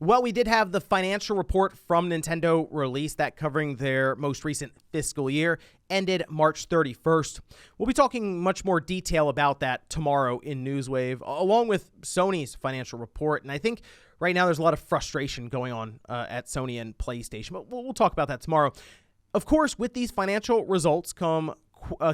Well, we did have the financial report from Nintendo released, that covering their most recent fiscal year, ended March 31st. We'll be talking much more detail about that tomorrow in Newswave, along with Sony's financial report. And I think right now there's a lot of frustration going on at Sony and PlayStation, but we'll talk about that tomorrow. Of course, with these financial results come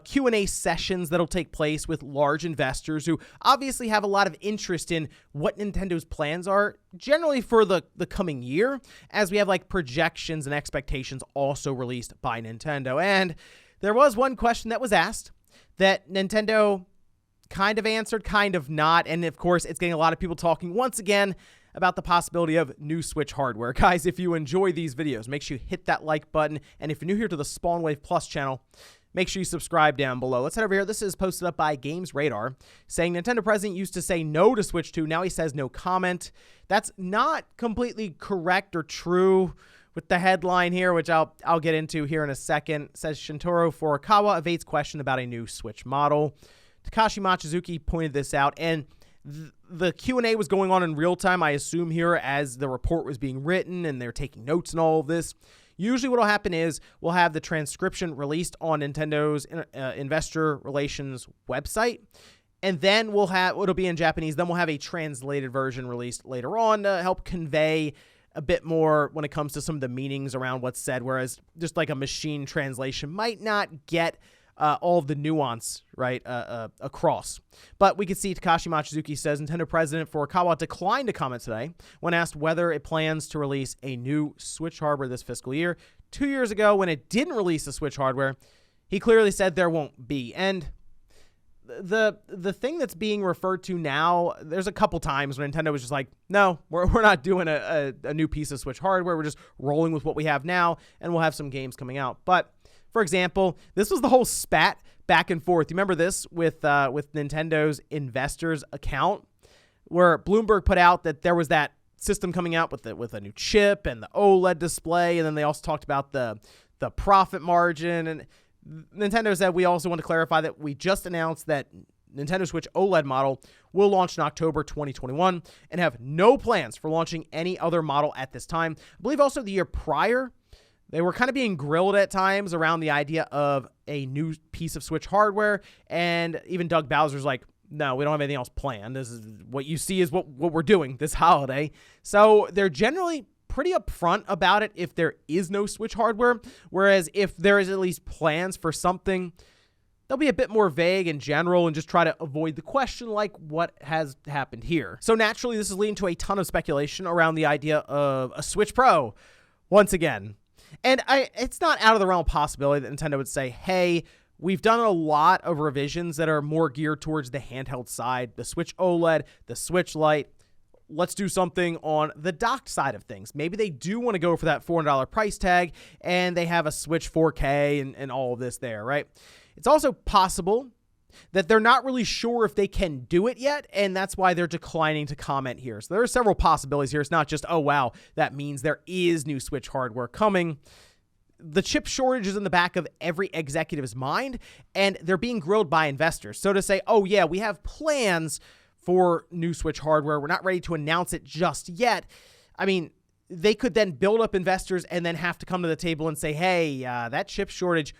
Q&A sessions that'll take place with large investors who obviously have a lot of interest in what Nintendo's plans are generally for the coming year, as we have like projections and expectations also released by Nintendo. And there was one question that was asked that Nintendo kind of answered, kind of not. And of course, it's getting a lot of people talking once again about the possibility of new Switch hardware. Guys, if you enjoy these videos, make sure you hit that like button. And if you're new here to the Spawnwave Plus channel, make sure you subscribe down below. Let's head over here. This is posted up by Games Radar, saying Nintendo president used to say no to Switch 2. Now he says no comment. That's not completely correct or true with the headline here, which I'll get into here in a second. It says Shintaro Furukawa evades question about a new Switch model. Takashi Mochizuki pointed this out, and the Q&A was going on in real time, I assume, here as the report was being written, and they're taking notes and all of this. Usually what will happen is we'll have the transcription released on Nintendo's investor relations website, and then it'll be in Japanese. Then we'll have a translated version released later on to help convey a bit more when it comes to some of the meanings around what's said, whereas just like a machine translation might not get all of the nuance right across. But we can see Takashi Mochizuki says Nintendo president Furukawa declined to comment today when asked whether it plans to release a new Switch hardware this fiscal year. 2 years ago, when it didn't release the Switch hardware, he clearly said there won't be. And the thing that's being referred to now, there's a couple times when Nintendo was just like, no, we're not doing a new piece of Switch hardware. We're just rolling with what we have now, and we'll have some games coming out. But for example, this was the whole spat back and forth. You remember this with Nintendo's investors account, where Bloomberg put out that there was that system coming out with a new chip and the OLED display, and then they also talked about the profit margin. And Nintendo said, we also want to clarify that we just announced that Nintendo Switch OLED model will launch in October 2021 and have no plans for launching any other model at this time. I believe also the year prior, they were kind of being grilled at times around the idea of a new piece of Switch hardware, and even Doug Bowser's like, no, we don't have anything else planned. This is what you see is what we're doing this holiday. So they're generally pretty upfront about it if there is no Switch hardware, whereas if there is at least plans for something, they'll be a bit more vague and general and just try to avoid the question like what has happened here. So naturally, this is leading to a ton of speculation around the idea of a Switch Pro once again. And it's not out of the realm of possibility that Nintendo would say, hey, we've done a lot of revisions that are more geared towards the handheld side, the Switch OLED, the Switch Lite. Let's do something on the docked side of things. Maybe they do want to go for that $400 price tag, and they have a Switch 4K and all of this there, right? It's also possible that they're not really sure if they can do it yet, and that's why they're declining to comment here. So there are several possibilities here. It's not just, oh, wow, that means there is new Switch hardware coming. The chip shortage is in the back of every executive's mind, and they're being grilled by investors. So to say, oh, yeah, we have plans for new Switch hardware, we're not ready to announce it just yet. I mean, they could then build up investors and then have to come to the table and say, hey, that chip shortage,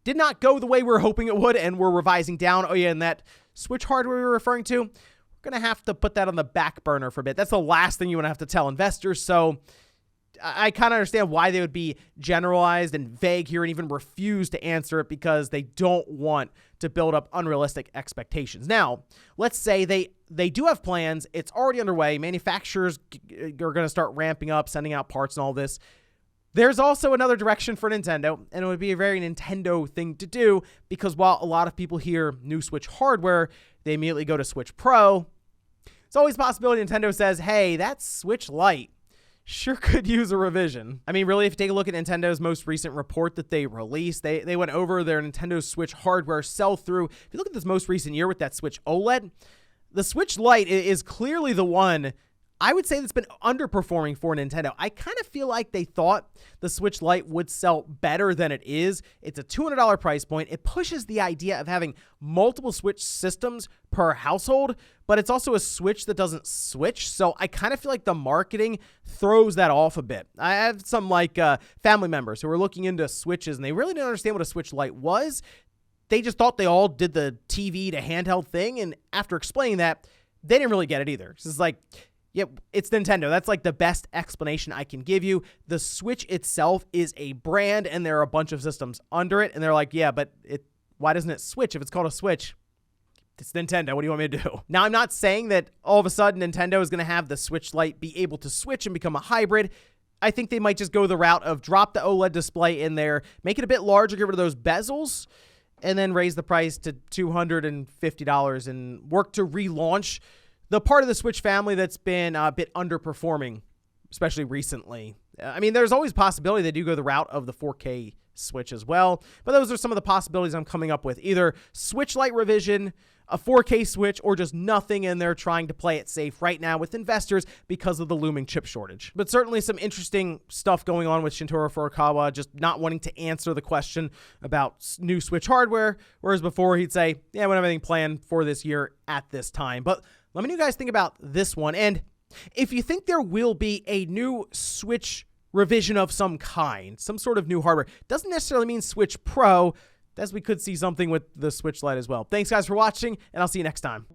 did not go the way we were hoping it would, and we're revising down. Oh, yeah, and that Switch hardware we were referring to, we're going to have to put that on the back burner for a bit. That's the last thing you want to have to tell investors. So I kind of understand why they would be generalized and vague here and even refuse to answer it, because they don't want to build up unrealistic expectations. Now, let's say they do have plans. It's already underway. Manufacturers are going to start ramping up, sending out parts and all this. There's also another direction for Nintendo, and it would be a very Nintendo thing to do, because while a lot of people hear new Switch hardware, they immediately go to Switch Pro. It's always a possibility Nintendo says, hey, that Switch Lite sure could use a revision. I mean, really, if you take a look at Nintendo's most recent report that they released, they went over their Nintendo Switch hardware sell-through. If you look at this most recent year with that Switch OLED, the Switch Lite is clearly the one I would say that's been underperforming for Nintendo. I kind of feel like they thought the Switch Lite would sell better than it is. It's a $200 price point. It pushes the idea of having multiple Switch systems per household, but it's also a Switch that doesn't switch. So I kind of feel like the marketing throws that off a bit. I have some family members who are looking into Switches, and they really didn't understand what a Switch Lite was. They just thought they all did the TV to handheld thing, and after explaining that, they didn't really get it either. It's just like, yeah, it's Nintendo. That's like the best explanation I can give you. The Switch itself is a brand, and there are a bunch of systems under it. And they're like, yeah, but why doesn't it switch? If it's called a Switch, it's Nintendo. What do you want me to do? Now, I'm not saying that all of a sudden Nintendo is going to have the Switch Lite be able to switch and become a hybrid. I think they might just go the route of drop the OLED display in there, make it a bit larger, get rid of those bezels, and then raise the price to $250 and work to relaunch the part of the Switch family that's been a bit underperforming, especially recently. I mean, there's always a possibility they do go the route of the 4K Switch as well, but those are some of the possibilities I'm coming up with. Either Switch Lite revision, a 4K Switch, or just nothing, and they're trying to play it safe right now with investors because of the looming chip shortage. But certainly some interesting stuff going on with Shintaro Furukawa, just not wanting to answer the question about new Switch hardware, whereas before he'd say, yeah, we don't have anything planned for this year at this time. But let me know what you guys think about this one. And if you think there will be a new Switch revision of some kind, some sort of new hardware, doesn't necessarily mean Switch Pro, as we could see something with the Switch Lite as well. Thanks, guys, for watching, and I'll see you next time.